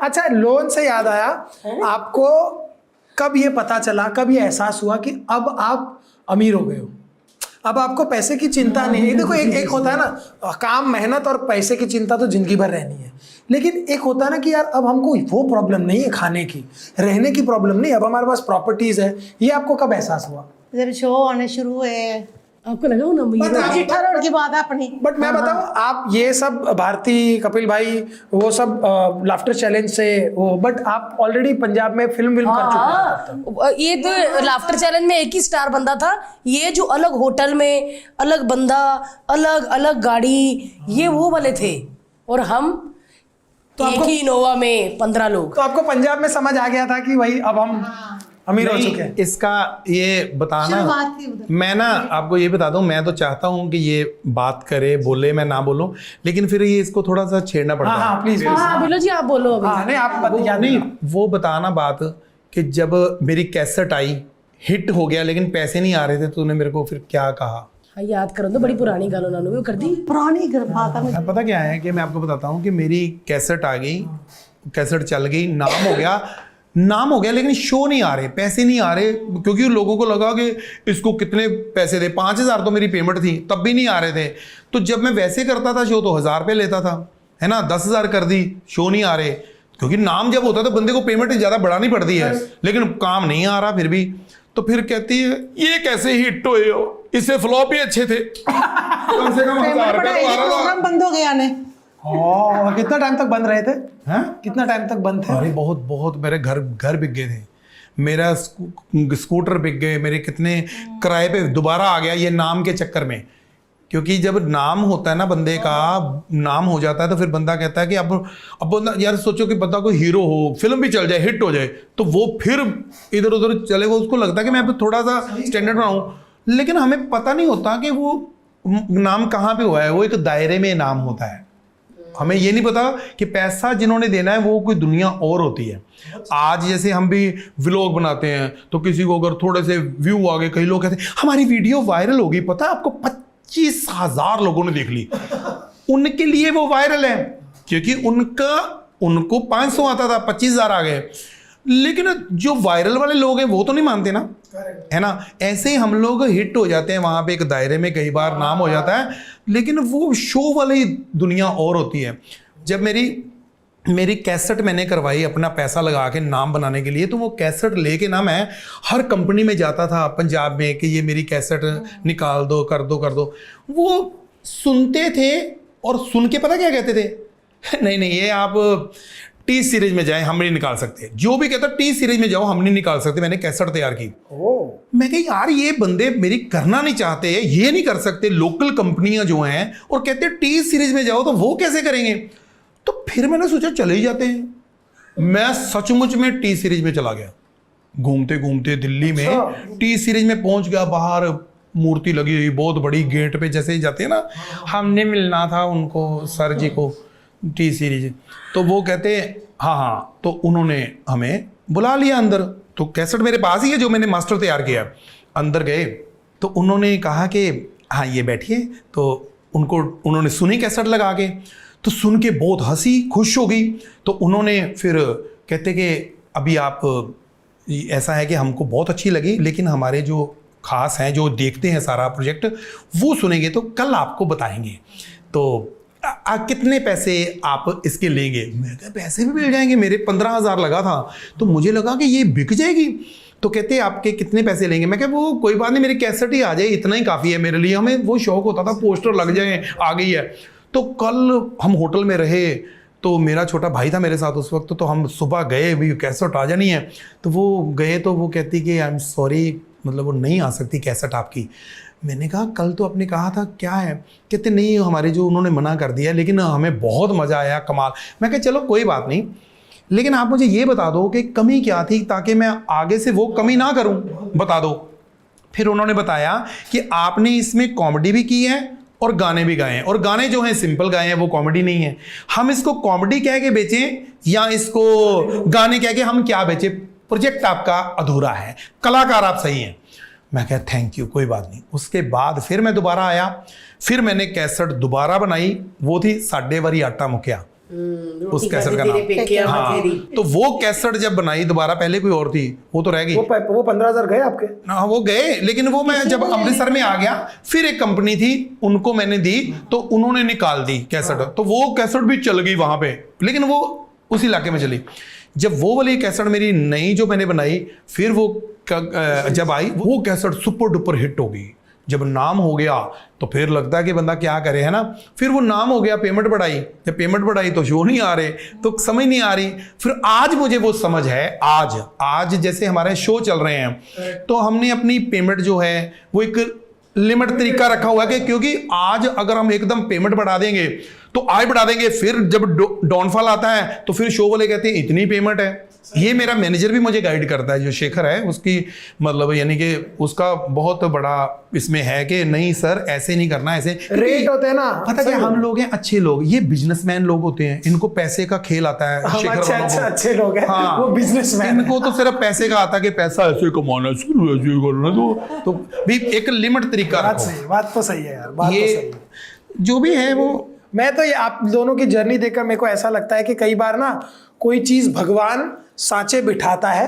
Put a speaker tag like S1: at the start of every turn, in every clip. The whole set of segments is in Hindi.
S1: अच्छा, लोन से याद आया, आपको कब ये पता चला, कब ये एहसास हुआ कि अब आप अमीर हो गए हो, अब आपको पैसे की चिंता नहीं है? देखो एक होता है ना, काम मेहनत और पैसे की चिंता तो जिंदगी भर रहनी है, लेकिन एक होता है ना कि यार अब हमको वो प्रॉब्लम नहीं है, खाने की रहने की प्रॉब्लम नहीं, अब हमारे पास प्रॉपर्टीज है। ये आपको कब एहसास हुआ?
S2: जब शो आने शुरू हुए।
S3: आपको लगा ना
S2: चिट्ठा रोड की बात है अपनी।
S1: बट मैं बताऊं, आप ये सब भारती, कपिल भाई, वो सब लाफ्टर चैलेंज से वो, बट आप ऑलरेडी पंजाब में फिल्म कर चुके हैं।
S3: ये तो लाफ्टर चैलेंज में एक ही स्टार बंदा था, ये जो अलग होटल में अलग बंदा, अलग अलग गाड़ी, ये वो वाले थे, और हम तो एक ही इनोवा में 15 लोग।
S1: तो आपको पंजाब में समझ आ गया था कि भाई अब हम अमीर हो चुके हैं?
S4: इसका ये बताना, मैं ना आपको ये बता दूं, मैं तो चाहता हूं कि ये बात करे, बोले, मैं ना बोलूं, लेकिन फिर ये इसको थोड़ा सा छेड़ना पड़ता है।
S1: हाँ प्लीज।
S3: हाँ बोलो जी, आप बोलो अभी।
S1: हाँ नहीं, आप
S4: नहीं, वो बताना बात कि जब मेरी कैसेट आई, हिट हो गया, लेकिन पैसे नहीं आ रहे थे, तो तूने मेरे को फिर क्या कहा?
S3: हाँ याद करो तो, बड़ी पुरानी गल उन्होंने वो कर दी।
S2: पुरानी बात है।
S4: पता क्या है कि मैं आपको बताता हूँ कि मेरी कैसेट आ गई, कैसेट चल गई, नाम हो गया, लेकिन शो नहीं आ रहे, पैसे नहीं आ रहे, क्योंकि लोगों को लगा कि इसको कितने पैसे दे, 5,000 तो मेरी पेमेंट थी, तब भी नहीं आ रहे थे। तो जब मैं वैसे करता था शो, तो 1,000 रुपये लेता था, है ना, 10,000 कर दी, शो नहीं आ रहे, क्योंकि नाम जब होता है तो बंदे को पेमेंट ज़्यादा बढ़ानी पड़ती है, लेकिन काम नहीं आ रहा फिर भी। तो फिर कहती है ये कैसे हिट हुए हो, इससे फ्लॉप ही अच्छे थे, कम से कम 1,000 रुपये
S2: बंद हो गया ने।
S1: कितना टाइम तक बंद रहे थे?
S4: हैं?
S1: कितना टाइम तक बंद थे?
S4: अरे बहुत मेरे घर बिक गए थे, मेरा स्कूटर बिक गए मेरे, कितने किराए पे दोबारा आ गया ये नाम के चक्कर में। क्योंकि जब नाम होता है ना, बंदे का नाम हो जाता है, तो फिर बंदा कहता है कि अब बंदा, यार सोचो कि बंदा कोई हीरो हो, फिल्म भी चल जाए, हिट हो जाए, तो वो फिर इधर उधर चले, वो उसको लगता है कि मैं अब थोड़ा सा स्टैंडर्ड बनाऊं, लेकिन हमें पता नहीं होता कि वो नाम कहाँ पे हुआ है, वो एक दायरे में नाम होता है। हमें ये नहीं पता कि पैसा जिन्होंने देना है वो कोई दुनिया और होती है। आज जैसे हम भी व्लॉग बनाते हैं, तो किसी को अगर थोड़े से व्यू आ गए, कई लोग कहते हैं हमारी वीडियो वायरल होगी, पता है आपको 25,000 लोगों ने देख ली, उनके लिए वो वायरल है, क्योंकि उनको 500 आता था, 25,000 आ गए। लेकिन जो वायरल वाले लोग हैं वो तो नहीं मानते ना, है ना। ऐसे ही हम लोग हिट हो जाते हैं वहां पे, एक दायरे में कई बार नाम हो जाता है, लेकिन वो शो वाली दुनिया और होती है। जब मेरी कैसेट मैंने करवाई अपना पैसा लगा के नाम बनाने के लिए, तो वो कैसेट लेके ना मैं हर कंपनी में जाता था पंजाब में कि ये मेरी कैसेट निकाल दो, कर दो। वो सुनते थे और सुन के पता क्या कहते थे, नहीं ये आप टी सीरीज में जाए, हम नहीं निकाल सकते। जो भी कहता टी सीरीज में जाओ, हम नहीं निकाल सकते, मैंने कैसेट तैयार की। मैं कही यार ये बंदे मेरी करना नहीं चाहते, ये नहीं कर सकते, लोकल कंपनियां जो हैं, और कहते टी सीरीज में जाओ, तो वो कैसे करेंगे। तो फिर मैंने सोचा चले ही जाते हैं। मैं सचमुच में टी सीरीज में चला गया, घूमते घूमते दिल्ली में टी सीरीज में पहुंच गया। बाहर मूर्ति लगी हुई बहुत बड़ी, गेट पे जैसे ही जाते हैं ना, हमने मिलना था उनको, सर जी को, टी सीरीज। तो वो कहते हाँ, तो उन्होंने हमें बुला लिया अंदर। तो कैसेट मेरे पास ही है जो मैंने मास्टर तैयार किया। अंदर गए तो उन्होंने कहा कि हाँ ये बैठिए। तो उन्होंने सुनी कैसेट लगा के, तो सुन के बहुत हंसी, खुश हो गई। तो उन्होंने फिर कहते कि अभी आप, ऐसा है कि हमको बहुत अच्छी लगी, लेकिन हमारे जो खास हैं जो देखते हैं सारा प्रोजेक्ट, वो सुनेंगे तो कल आपको बताएंगे, तो कितने पैसे आप इसके लेंगे। मैं कहा पैसे भी मिल जाएंगे, मेरे 15,000 लगा था, तो मुझे लगा कि ये बिक जाएगी। तो कहते आपके कितने पैसे लेंगे। मैं कहा वो कोई बात नहीं, मेरी कैसेट ही आ जाए, इतना ही काफ़ी है मेरे लिए। हमें वो शौक होता था पोस्टर लग जाए, आ गई है। तो कल हम होटल में रहे, तो मेरा छोटा भाई था मेरे साथ उस वक्त, तो हम सुबह गए, भी कैसेट आ जानी है। तो वो गए, तो वो कहती कि आई एम सॉरी, मतलब वो नहीं आ सकती कैसेट आपकी। मैंने कहा कल तो आपने कहा था, क्या है। कहते नहीं, हमारे जो उन्होंने मना कर दिया, लेकिन हमें बहुत मज़ा आया, कमाल। मैं कहा चलो कोई बात नहीं, लेकिन आप मुझे ये बता दो कि कमी क्या थी, ताकि मैं आगे से वो कमी ना करूं, बता दो। फिर उन्होंने बताया कि आपने इसमें कॉमेडी भी की है और गाने भी गाए हैं, और गाने जो हैं सिंपल गाए हैं, वो कॉमेडी नहीं है। हम इसको कॉमेडी कह के बेचें या इसको गाने कह के हम क्या बेचें, प्रोजेक्ट आपका अधूरा है, कलाकार आप सही हैं। मैं कहा थैंक यू, कोई बात नहीं। उसके बाद फिर मैं दोबारा आया, फिर मैंने कैसेट दोबारा बनाई, वो थी साडे वारी आटा मुक्या। उस कैसेट का नाम। हाँ, तो वो कैसेट जब बनाई दोबारा, पहले कोई और थी, वो तो रह गई।
S1: वो 15,000 गए आपके?
S4: हाँ वो गए, लेकिन वो मैं जब अमृतसर में आ गया, फिर एक कंपनी थी, उनको मैंने दी, तो उन्होंने निकाल दी कैसेट, तो वो कैसेट भी चल गई वहां पे, लेकिन वो उस इलाके में चली। जब वो वाली कैसेट मेरी नई जो मैंने बनाई, फिर वो जब आई, वो कैसेट सुपर डुपर हिट हो गई। जब नाम हो गया तो फिर लगता है कि बंदा क्या करे, है ना। फिर वो नाम हो गया, पेमेंट बढ़ाई, जब पेमेंट बढ़ाई तो शो नहीं आ रहे, तो समझ नहीं आ रही। फिर आज मुझे वो समझ है, आज जैसे हमारे शो चल रहे हैं, तो हमने अपनी पेमेंट जो है वो एक लिमिट तरीका रखा हुआ है कि क्योंकि आज अगर हम एकदम पेमेंट बढ़ा देंगे तो आज बढ़ा देंगे, फिर जब डाउनफॉल आता है तो फिर शो वाले कहते हैं इतनी पेमेंट है। ये मेरा मैनेजर भी मुझे गाइड करता है, जो शेखर है, उसकी मतलब यानी कि उसका बहुत बड़ा इसमें है कि नहीं सर ऐसे नहीं करना, ऐसे
S1: रेट होते हैं ना।
S4: पता क्या, हम लोग हैं अच्छे लोग, ये बिजनेसमैन लोग होते हैं, इनको पैसे का खेल आता है।
S1: हम
S4: शेखर वालों को
S1: अच्छे लोग हैं,
S4: हाँ,
S1: वो बिजनेसमैन।
S4: इनको तो सिर्फ पैसे का आता है कि पैसा ऐसे कमाना, ऐसे करना, तो भी एक लिमिट तरीका रखो।
S1: बात तो सही है यार, बात तो सही
S4: ये
S1: है।
S4: जो भी है वो,
S1: मैं तो ये आप दोनों की जर्नी देखकर मेरे को ऐसा लगता है कि कई बार ना कोई चीज भगवान सांचे बिठाता है,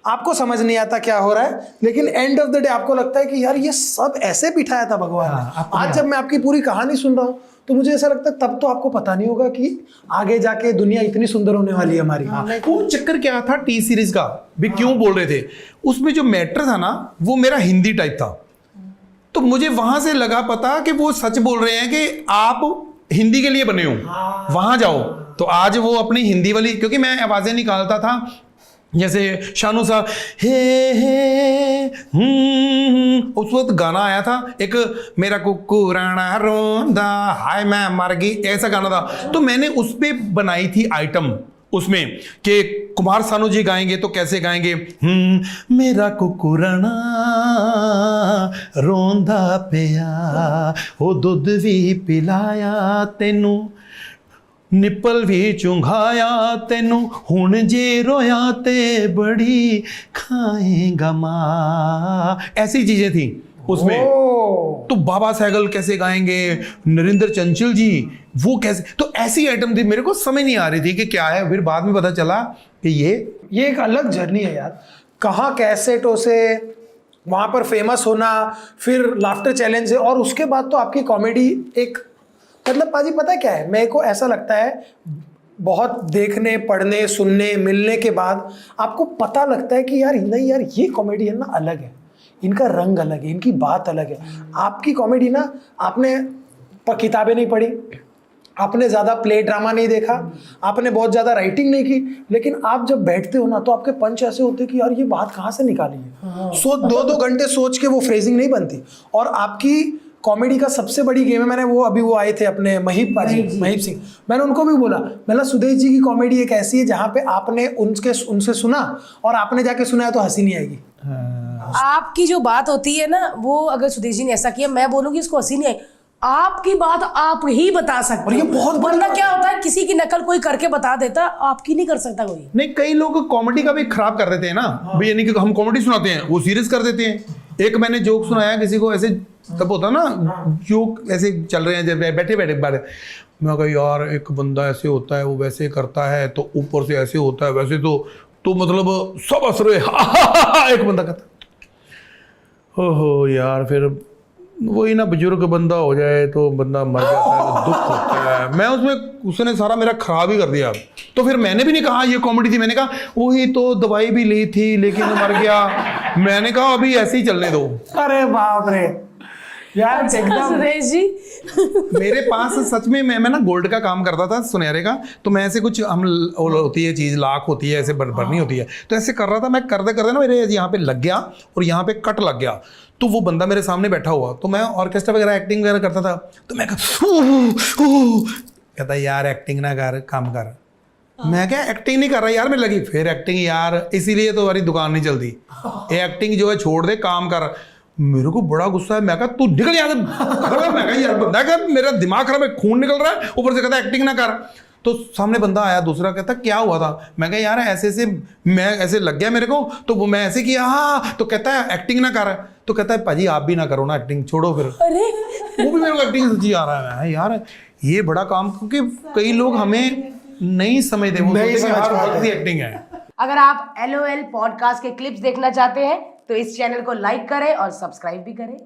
S1: आपको समझ नहीं आता क्या हो रहा है, लेकिन एंड ऑफ द डे आपको लगता है कि यार ये सब ऐसे बिठाया था भगवान ने। आज जब मैं आपकी पूरी कहानी सुन रहा हूँ तो मुझे ऐसा लगता है तब तो आपको पता नहीं होगा कि आगे जाके दुनिया इतनी सुंदर होने वाली है हमारी।
S4: वो चक्कर क्या था टी सीरीज का भी क्यों बोल रहे थे, उसमें जो मैटर था ना वो मेरा हिंदी टाइप था, तो मुझे वहां से लगा पता कि वो सच बोल रहे हैं कि आप हिंदी के लिए बने हो, वहां जाओ। तो आज वो अपनी हिंदी वाली, क्योंकि मैं आवाजें निकालता था जैसे शानू सा हे उस वक्त गाना आया था एक, मेरा कुकुराना रोंदा हाय मैं मर गई, ऐसा गाना था। तो मैंने उस पे बनाई थी आइटम उसमें कि कुमार सानू जी गाएंगे तो कैसे गाएंगे, मेरा कुकुराना रोंदा पिया ओ दुध भी पिलाया तेनू निप्पल भी चुंघाया तेनू हुण जे रोया ते बड़ी खाएगा माँ, ऐसी चीजें थी उसमें। तो बाबा सहगल कैसे गाएंगे, नरेंद्र चंचल जी वो कैसे, तो ऐसी आइटम थी, मेरे को समझ नहीं आ रही थी कि क्या है। फिर बाद में पता चला कि ये
S1: एक अलग जर्नी है यार, कहाँ कैसेटों से वहां पर फेमस होना, फिर लाफ्टर चैलेंज है, और उसके बाद तो आपकी कॉमेडी एक मतलब पाजी पता है क्या है, मेरे को ऐसा लगता है बहुत देखने पढ़ने सुनने मिलने के बाद आपको पता लगता है कि यार नहीं यार ये कॉमेडियन ना अलग है, इनका रंग अलग है, इनकी बात अलग है। आपकी कॉमेडी ना, आपने किताबें नहीं पढ़ी, आपने ज़्यादा प्ले ड्रामा नहीं देखा, आपने बहुत ज़्यादा राइटिंग नहीं की, लेकिन आप जब बैठते हो ना तो आपके पंच ऐसे होते कि यार ये बात कहाँ से निकाली है। दो घंटे सोच के वो फ्रेजिंग नहीं बनती। और आपकी कॉमेडी का सबसे बड़ी गेम है, मैंने वो आए थे अपने महीप सिंह, मैंने उनको भी बोला, मैंने सुदेश जी की कॉमेडी एक ऐसी है जहाँ पे आपने उनसे सुना और आपने जाके सुना तो हंसी नहीं आएगी।
S3: आपकी जो बात होती है ना, वो अगर सुदेश जी ने ऐसा किया, मैं बोलूंगी इसको हंसी नहीं आई, आपकी बात आप ही बता सकते
S1: और ये बहुत बड़ी
S3: वरना क्या होता है किसी की नकल कोई करके बता देता, आपकी नहीं कर सकता कोई।
S4: नहीं, कई लोग कॉमेडी का भी खराब कर देते हैं ना भाई, यानी कि हम कॉमेडी सुनाते हैं वो सीरियस कर देते हैं। एक मैंने जोक सुनाया किसी को, ऐसे तब होता ना जोक ऐसे चल रहे हैं जब बैठे बारे, मैं कहा यार एक बंदा ऐसे होता है वो वैसे करता है, तो ऊपर से ऐसे होता है वैसे, तो मतलब सब हंस रहे एक बंदा कहता ओहो यार, फिर वही ना बुजुर्ग बंदा हो जाए तो बंदा मर जाता है, दुख होता है। मैं उसने सारा मेरा खराब ही कर दिया। तो फिर मैंने भी नहीं कहा ये कॉमेडी थी, मैंने कहा वही तो दवाई भी ली थी लेकिन मर गया। मैंने कहा अभी ऐसे ही चलने दो।
S1: अरे बाप रे यार एकदम।
S3: सुरेश जी
S4: मेरे पास सच में मैं ना गोल्ड का काम करता था, सुनहरे का, तो मैं ऐसे कुछ हम होती है चीज लाख होती है ऐसे भरनी होती है, तो ऐसे कर रहा था मैं, करते करते ना मेरे यहाँ पे लग गया और यहाँ पे कट लग गया। तो वो बंदा मेरे सामने बैठा हुआ, तो मैं ऑर्केस्ट्रा वगैरह एक्टिंग वगैरह करता था, तो मैं कहता यार एक्टिंग ना कर, काम कर। मैं क्या एक्टिंग नहीं कर रहा यार, मैं लगी फिर एक्टिंग यार, इसीलिए तो हमारी दुकान नहीं चलती, एक्टिंग जो है छोड़ दे, काम कर। मेरे को बड़ा गुस्सा है, मैं कहा तू निकल यार, मैं कहा यार बंदा क्या, मेरा दिमाग खराब है, खून निकल रहा है, ऊपर से कहता एक्टिंग ना कर। तो सामने बंदा आया दूसरा, कहता क्या हुआ था, मैं कहा यार ऐसे मैं ऐसे लग गया मेरे को, तो वो मैं ऐसे किया, हाँ, तो कहता है एक्टिंग ना कर, तो कहता है पाजी आप भी ना करो ना एक्टिंग, छोड़ो फिर।
S3: अरे
S4: वो भी मेरे को एक्टिंग सच्ची आ रहा है यार, ये बड़ा काम, क्योंकि कई लोग हमें नहीं समझते, वो
S1: नहीं
S4: सोचते हैं,
S1: समझ
S4: हाँ,
S1: पाते।
S4: बहुत सी एक्टिंग है।
S3: अगर आप LOL पॉडकास्ट के क्लिप्स देखना चाहते हैं तो इस चैनल को लाइक करें और सब्सक्राइब भी करें।